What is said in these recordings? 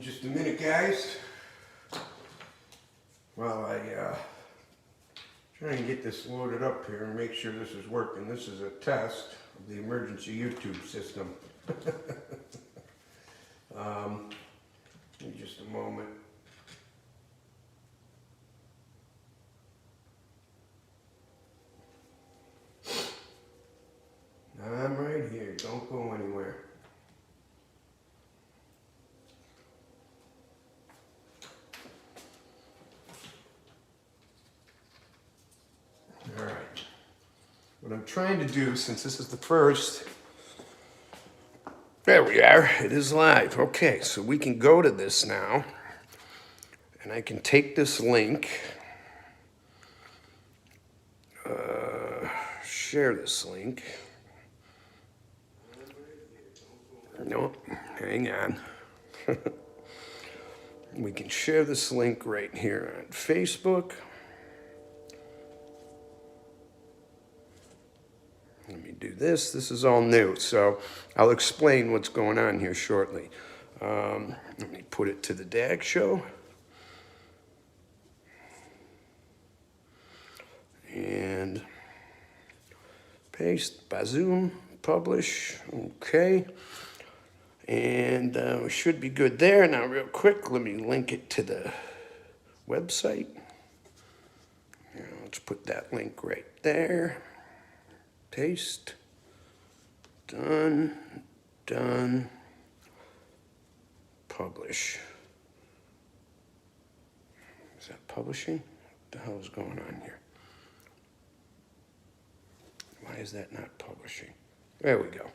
Just a minute, guys, while I try and get this loaded up here and make sure this is working. This is a test of the emergency YouTube system. Give me just a moment. I'm right here. Don't go anywhere. All right. What I'm trying to do, since this is the first, there we are. It is live. Okay, so we can go to this now, and I can take this link, share this link. Nope, hang on. We can share this link right here on Facebook. Let me do this. This is all new, so I'll explain what's going on here shortly. Let me put it to the DAG show. And paste, Bazoom, publish, okay. And we should be good there. Now, real quick, let me link it to the website. Let's put that link right there. Paste. Done. Done. Publish. Is that publishing? What the hell is going on here? Why is that not publishing? There we go.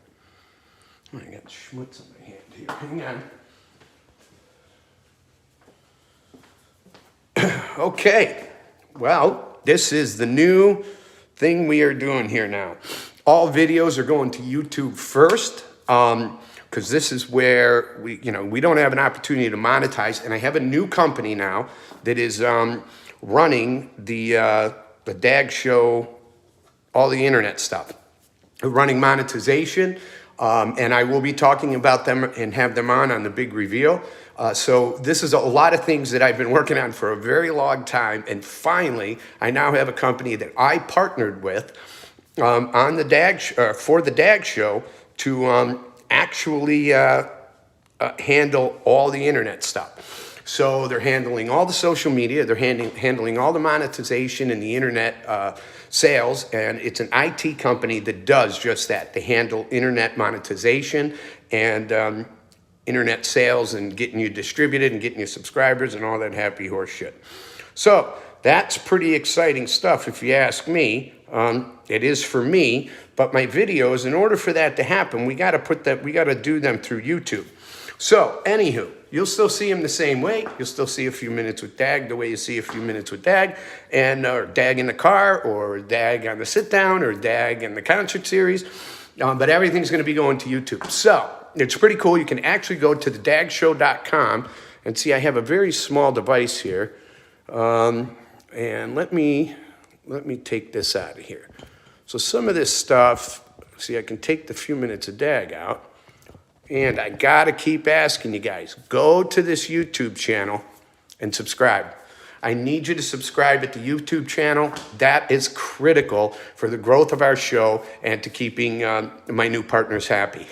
Oh, I got schmutz on my hand here. Hang on. Okay. Well, this is the new thing we are doing here now. All videos are going to YouTube first, because this is where we don't have an opportunity to monetize. And I have a new company now that is running the DAG show, all the internet stuff, running monetization. And I will be talking about them and have them on the big reveal. So this is a lot of things that I've been working on for a very long time. And finally, I now have a company that I partnered with on the DAG for the DAG show to actually handle all the internet stuff. So they're handling all the social media, they're handling all the monetization and the internet sales, and it's an IT company that does just that. They handle internet monetization and internet sales and getting you distributed and getting you subscribers and all that happy horse shit. So that's pretty exciting stuff if you ask me. It is for me, but my videos, in order for that to happen, we got to do them through YouTube. So anywho, you'll still see them the same way. You'll still see a few minutes with DAG the way you see a few minutes with DAG, and or DAG in the car, or DAG on the sit down, or DAG in the concert series. But everything's going to be going to YouTube. So it's pretty cool. You can actually go to the dagshow.com and see. I have a very small device here, and let me take this out of here. So some of this stuff. See, I can take the few minutes of DAG out. And I gotta keep asking you guys, go to this YouTube channel and subscribe. I need you to subscribe at the YouTube channel. That is critical for the growth of our show and to keeping my new partners happy.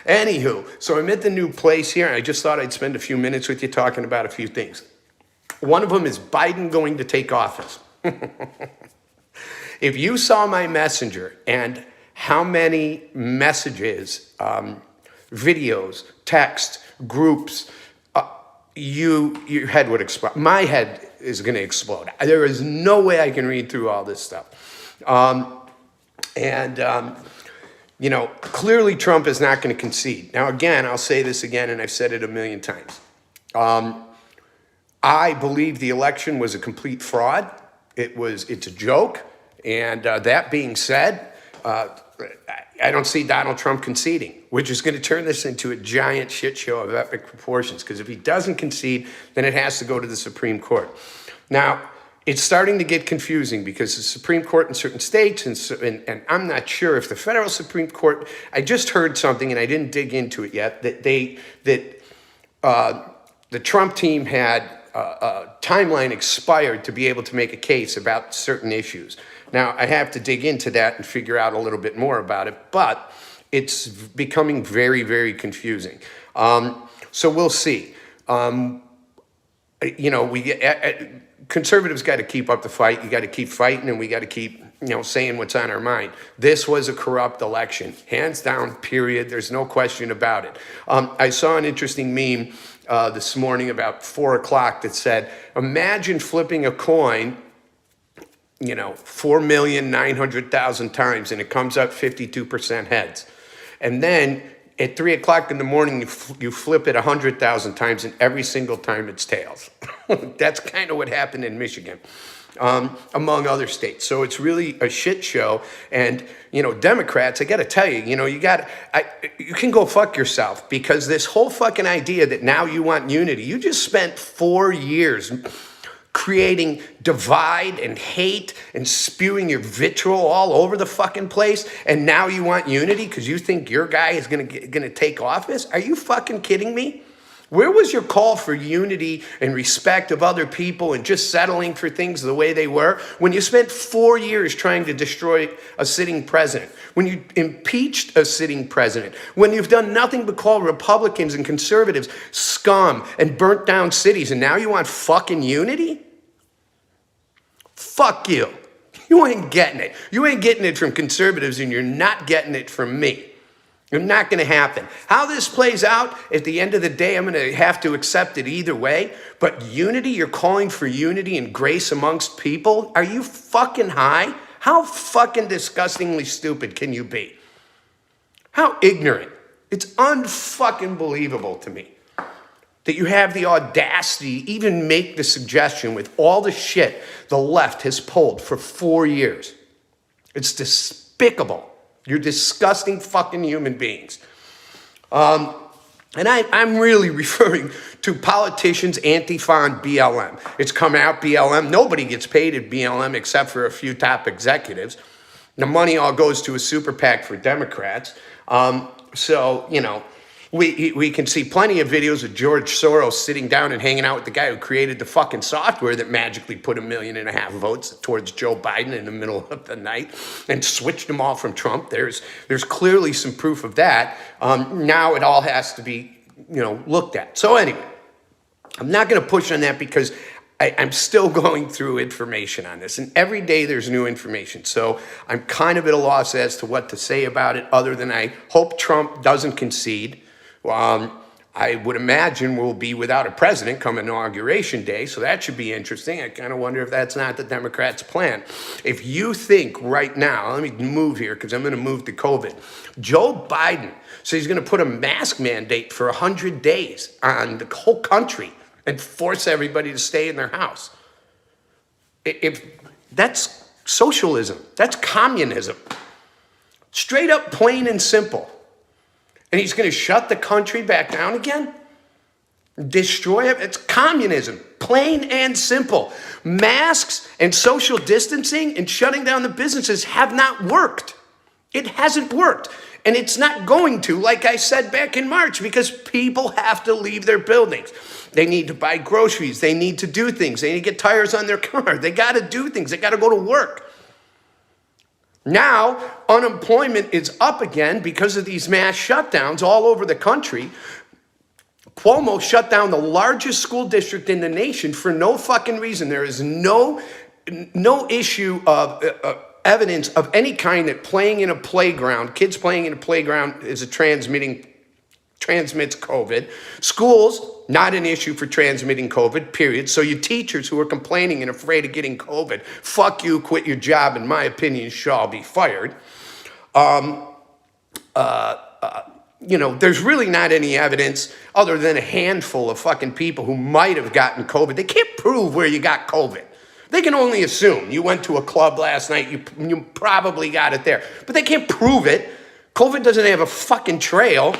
Anywho, so I'm at the new place here. I just thought I'd spend a few minutes with you talking about a few things. One of them is Biden going to take office. If you saw my messenger and how many messages, videos, text, groups, your head would explode. My head is going to explode. There is no way I can read through all this stuff. Clearly Trump is not going to concede. Now, again, I'll say this again, and I've said it a million times. I believe the election was a complete fraud. It's a joke. And that being said, I don't see Donald Trump conceding, which is going to turn this into a giant shit show of epic proportions. Because if he doesn't concede, then it has to go to the Supreme Court. Now, it's starting to get confusing because the Supreme Court in certain states, and I'm not sure if the federal Supreme Court, I just heard something and I didn't dig into it yet, that the Trump team had a timeline expired to be able to make a case about certain issues. Now, I have to dig into that and figure out a little bit more about it, but it's becoming very, very confusing. So we'll see. Conservatives got to keep up the fight. You got to keep fighting, and we got to keep, saying what's on our mind. This was a corrupt election, hands down, period. There's no question about it. I saw an interesting meme this morning about 4 o'clock that said, imagine flipping a coin 4,900,000 times, and it comes up 52% heads. And then at 3 o'clock in the morning, you flip it 100,000 times, and every single time it's tails. That's kind of what happened in Michigan, among other states. So it's really a shit show. And, Democrats, I got to tell you, you can go fuck yourself, because this whole fucking idea that now you want unity, you just spent 4 years creating divide and hate and spewing your vitriol all over the fucking place, and now you want unity because you think your guy is gonna take office? Are you fucking kidding me? Where was your call for unity and respect of other people and just settling for things the way they were when you spent 4 years trying to destroy a sitting president, when you impeached a sitting president, when you've done nothing but call Republicans and conservatives scum and burnt down cities, and now you want fucking unity? Fuck you. You ain't getting it. You ain't getting it from conservatives, and you're not getting it from me. It's not going to happen. How this plays out, at the end of the day, I'm going to have to accept it either way. But unity, you're calling for unity and grace amongst people? Are you fucking high? How fucking disgustingly stupid can you be? How ignorant. It's unfucking believable to me that you have the audacity to even make the suggestion with all the shit the left has pulled for 4 years. It's despicable. You're disgusting fucking human beings. And I'm really referring to politicians, Antifa and BLM. It's come out, BLM. Nobody gets paid at BLM except for a few top executives. The money all goes to a super PAC for Democrats. We can see plenty of videos of George Soros sitting down and hanging out with the guy who created the fucking software that magically put 1.5 million votes towards Joe Biden in the middle of the night and switched them all from Trump. There's clearly some proof of that. Now it all has to be, looked at. So anyway, I'm not going to push on that because I'm still going through information on this, and every day there's new information. So I'm kind of at a loss as to what to say about it, other than I hope Trump doesn't concede. I would imagine we'll be without a president come Inauguration Day, so that should be interesting. I kind of wonder if that's not the Democrats' plan. If you think right now, let me move here because I'm going to move to COVID. Joe Biden says he's going to put a mask mandate for 100 days on the whole country and force everybody to stay in their house. If that's socialism, that's communism. Straight up, plain and simple. And he's going to shut the country back down again? Destroy it? It's communism, plain and simple. Masks and social distancing and shutting down the businesses have not worked. It hasn't worked. And it's not going to, like I said back in March, because people have to leave their buildings. They need to buy groceries. They need to do things. They need to get tires on their car. They got to do things. They got to go to work. Now, unemployment is up again because of these mass shutdowns all over the country. Cuomo shut down the largest school district in the nation for no fucking reason. There is no issue of evidence of any kind that playing in a playground, kids playing in a playground transmits COVID. Schools, not an issue for transmitting COVID, period. So you teachers who are complaining and afraid of getting COVID, fuck you, quit your job, in my opinion, shall be fired. There's really not any evidence other than a handful of fucking people who might have gotten COVID. They can't prove where you got COVID. They can only assume you went to a club last night, you probably got it there. But they can't prove it. COVID doesn't have a fucking trail.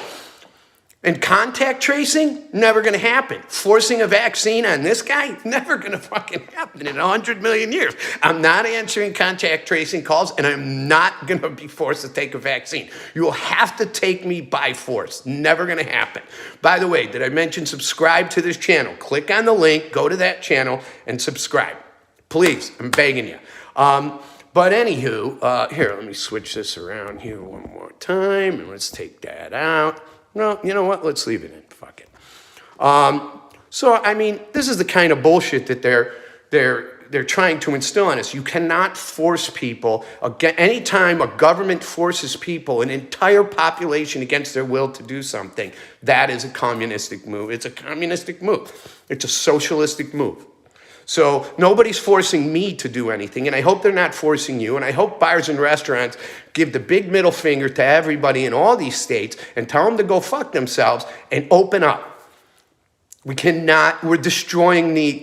And contact tracing, never going to happen. Forcing a vaccine on this guy, never going to fucking happen in 100 million years. I'm not answering contact tracing calls, and I'm not going to be forced to take a vaccine. You will have to take me by force. Never going to happen. By the way, did I mention subscribe to this channel? Click on the link, go to that channel, and subscribe. Please, I'm begging you. But anywho, here, let me switch this around here one more time, and let's take that out. No, you know what? Let's leave it in. Fuck it. So, I mean, this is the kind of bullshit that they're trying to instill on us. You cannot force people. Anytime a government forces people, an entire population against their will to do something, that is a communistic move. It's a communistic move. It's a socialistic move. So nobody's forcing me to do anything, and I hope they're not forcing you, and I hope bars and restaurants give the big middle finger to everybody in all these states and tell them to go fuck themselves and open up. We're destroying the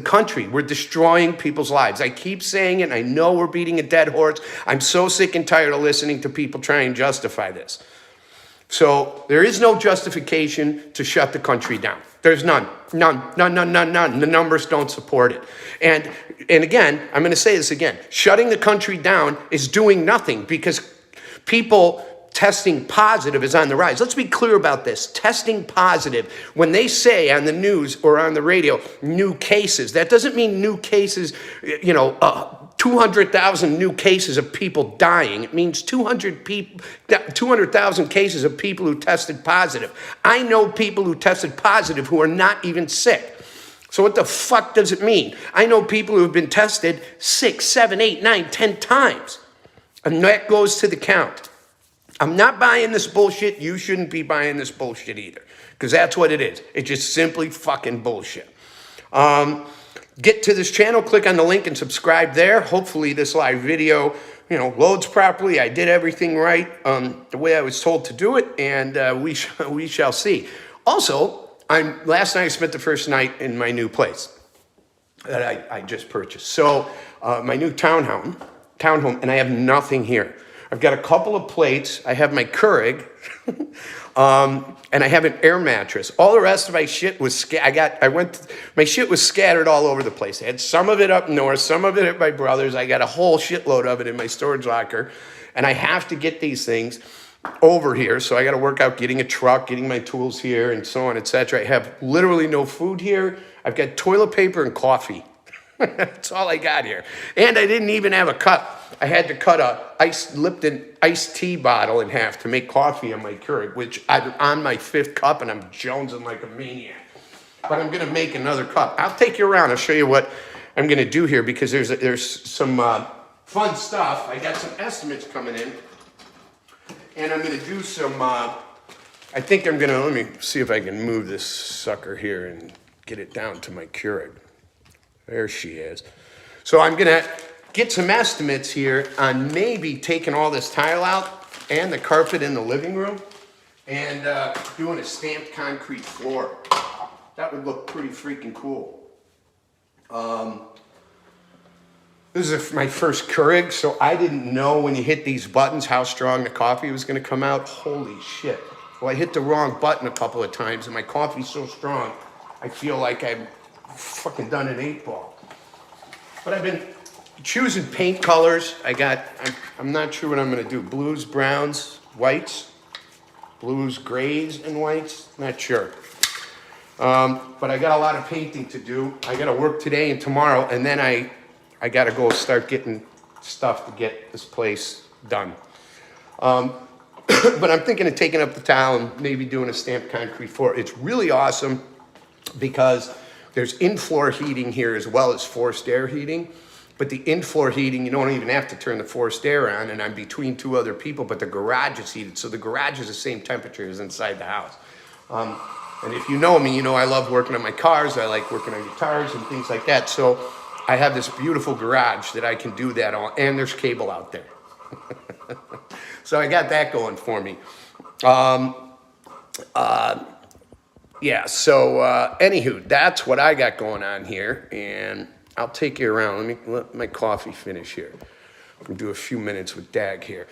country. We're destroying people's lives. I keep saying it, and I know we're beating a dead horse. I'm so sick and tired of listening to people try and justify this. So there is no justification to shut the country down. There's none. The numbers don't support it. And again, I'm going to say this again. Shutting the country down is doing nothing because people testing positive is on the rise. Let's be clear about this. Testing positive, when they say on the news or on the radio, new cases, that doesn't mean new cases, 200,000 new cases of people dying. It means 200,000 cases of people who tested positive. I know people who tested positive who are not even sick. So what the fuck does it mean? I know people who have been tested 6, 7, 8, 9, 10 times. And that goes to the count. I'm not buying this bullshit. You shouldn't be buying this bullshit either. Because that's what it is. It's just simply fucking bullshit. Get to this channel, click on the link and subscribe there. Hopefully this live video, loads properly. I did everything right the way I was told to do it, and we shall see. Also, last night I spent the first night in my new place that I just purchased. So my new townhome, and I have nothing here. I've got a couple of plates. I have my Keurig, and I have an air mattress. All the rest of my shit was my shit was scattered all over the place. I had some of it up north, some of it at my brother's. I got a whole shitload of it in my storage locker, and I have to get these things over here. So I got to work out getting a truck, getting my tools here, and so on, etc. I have literally no food here. I've got toilet paper and coffee. That's all I got here. And I didn't even have a cup. I had to cut a Lipton iced tea bottle in half to make coffee on my Keurig, which I'm on my 5th cup and I'm jonesing like a maniac. But I'm going to make another cup. I'll take you around. I'll show you what I'm going to do here because there's some fun stuff. I got some estimates coming in. And I'm going to do some, let me see if I can move this sucker here and get it down to my Keurig. There she is. So I'm going to get some estimates here on maybe taking all this tile out and the carpet in the living room and doing a stamped concrete floor. That would look pretty freaking cool. This is my first Keurig, so I didn't know when you hit these buttons how strong the coffee was going to come out. Holy shit. Well, I hit the wrong button a couple of times and my coffee's so strong, I feel like I've fucking done an 8-ball. But I've been choosing paint colors. I'm not sure what I'm going to do. Blues, browns, whites. Blues, grays, and whites. Not sure. But I got a lot of painting to do. I got to work today and tomorrow, and then I got to go start getting stuff to get this place done. But I'm thinking of taking up the tile and maybe doing a stamped concrete floor. It's really awesome because there's in-floor heating here as well as forced air heating. But the in-floor heating, you don't even have to turn the forced air on, and I'm between 2 other people, but the garage is heated, so the garage is the same temperature as inside the house. And if you know me, you know I love working on my cars, I like working on guitars and things like that, so I have this beautiful garage that I can do that on, and there's cable out there. So I got that going for me. Anywho, that's what I got going on here, and I'll take you around. Let my coffee finish here. We'll do a few minutes with Dag here.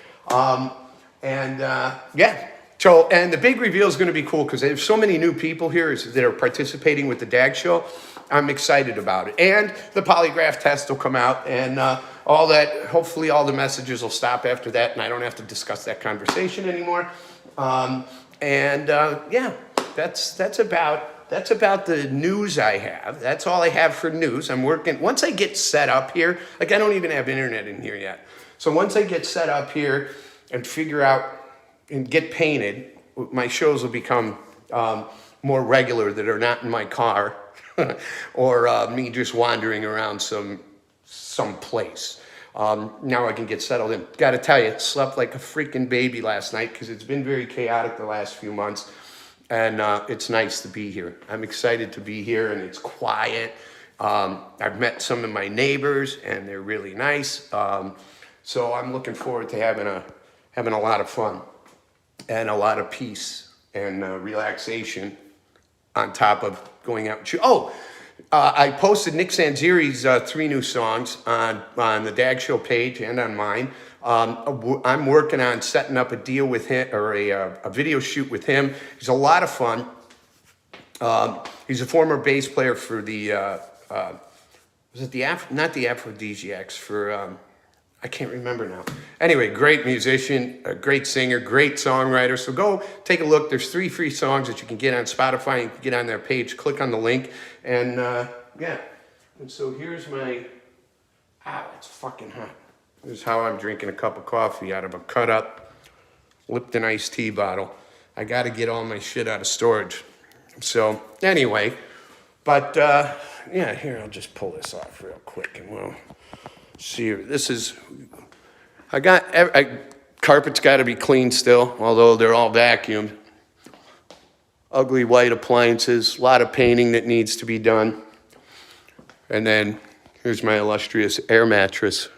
So, and the big reveal is going to be cool because there's so many new people here that are participating with the DAG show. I'm excited about it. And the polygraph test will come out and all that. Hopefully all the messages will stop after that and I don't have to discuss that conversation anymore. Yeah, that's about the news I have. That's all I have for news. I'm working, once I get set up here, like I don't even have internet in here yet. So once I get set up here and figure out and get painted, my shows will become more regular that are not in my car or me just wandering around some place. Now I can get settled in. Got to tell you, slept like a freaking baby last night because it's been very chaotic the last few months. And it's nice to be here. I'm excited to be here and it's quiet. I've met some of my neighbors and they're really nice. So I'm looking forward to having a lot of fun and a lot of peace and relaxation on top of going out and shoot. I posted Nick Zanziri's 3 new songs on the DAG Show page and on mine. I'm working on setting up a deal with him or a video shoot with him. He's a lot of fun. He's a former bass player for the not the Aphrodisiacs for I can't remember now. Anyway, great musician, a great singer, great songwriter. So go take a look. There's 3 free songs that you can get on Spotify. You can get on their page. Click on the link. And yeah. And so here's my, it's fucking hot. This is how I'm drinking a cup of coffee out of a cut up Lipton iced tea bottle. I got to get all my shit out of storage. So anyway, but yeah, here, I'll just pull this off real quick and we'll see. This is, carpet's got to be cleaned still, although they're all vacuumed. Ugly white appliances, a lot of painting that needs to be done. And then here's my illustrious air mattress.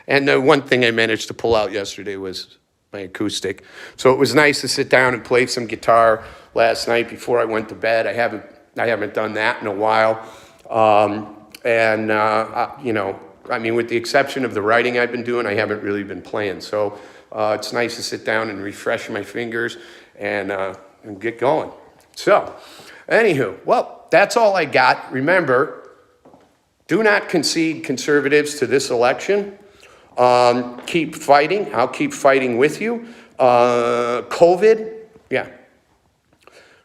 And the one thing I managed to pull out yesterday was my acoustic. So it was nice to sit down and play some guitar last night before I went to bed. I haven't done that in a while. You know, I mean, with the exception of the writing I've been doing, I haven't really been playing. So it's nice to sit down and refresh my fingers and get going. So, anywho, well, that's all I got. Remember, do not concede conservatives to this election. Keep fighting. I'll keep fighting with you. COVID, yeah.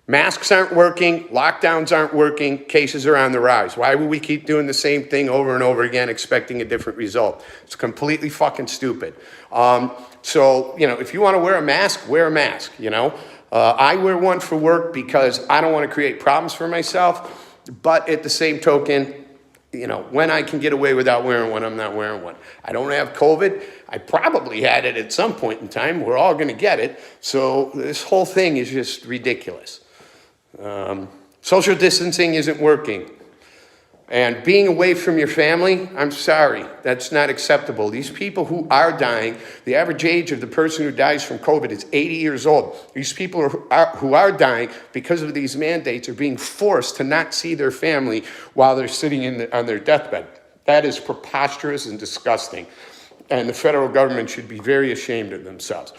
Masks aren't working. Lockdowns aren't working. Cases are on the rise. Why would we keep doing the same thing over and over again expecting a different result? It's completely fucking stupid. So, you know, if you want to wear a mask, you know. I wear one for work because I don't want to create problems for myself. But at the same token, you know, when I can get away without wearing one, I'm not wearing one. I don't have COVID. I probably had it at some point in time. We're all going to get it. So this whole thing is just ridiculous. Social distancing isn't working. And being away from your family, I'm sorry, that's not acceptable. These people who are dying, the average age of the person who dies from COVID is 80 years old. These people who are dying because of these mandates are being forced to not see their family while they're sitting on their deathbed. That is preposterous and disgusting. And the federal government should be very ashamed of themselves.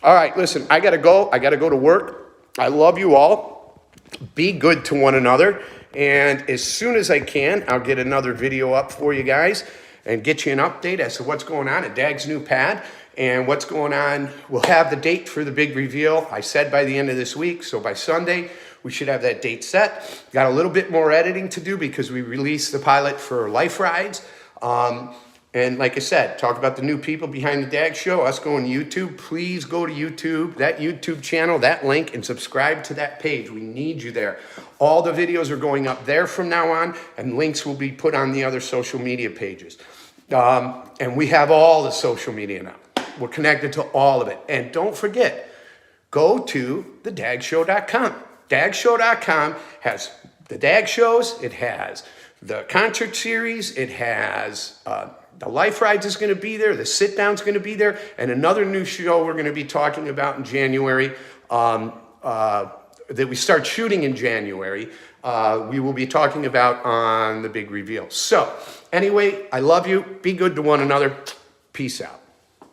All right, listen, I got to go. I got to go to work. I love you all. Be good to one another. And as soon as I can, I'll get another video up for you guys and get you an update as to what's going on at Dag's new pad and what's going on. We'll have the date for the big reveal. I said by the end of this week, so by Sunday, we should have that date set. Got a little bit more editing to do because we released the pilot for Life Rides. And like I said, talk about the new people behind the DAG show, us going to YouTube. Please go to YouTube, that YouTube channel, that link, and subscribe to that page. We need you there. All the videos are going up there from now on, and links will be put on the other social media pages. And we have all the social media now. We're connected to all of it. And don't forget, go to thedagshow.com. Dagshow.com has the DAG shows, it has the concert series, it has the Life Rides is going to be there, the Sit Down's going to be there, and another new show we're going to be talking about in January, that we start shooting in January, we will be talking about on the big reveal. So, anyway, I love you. Be good to one another. Peace out.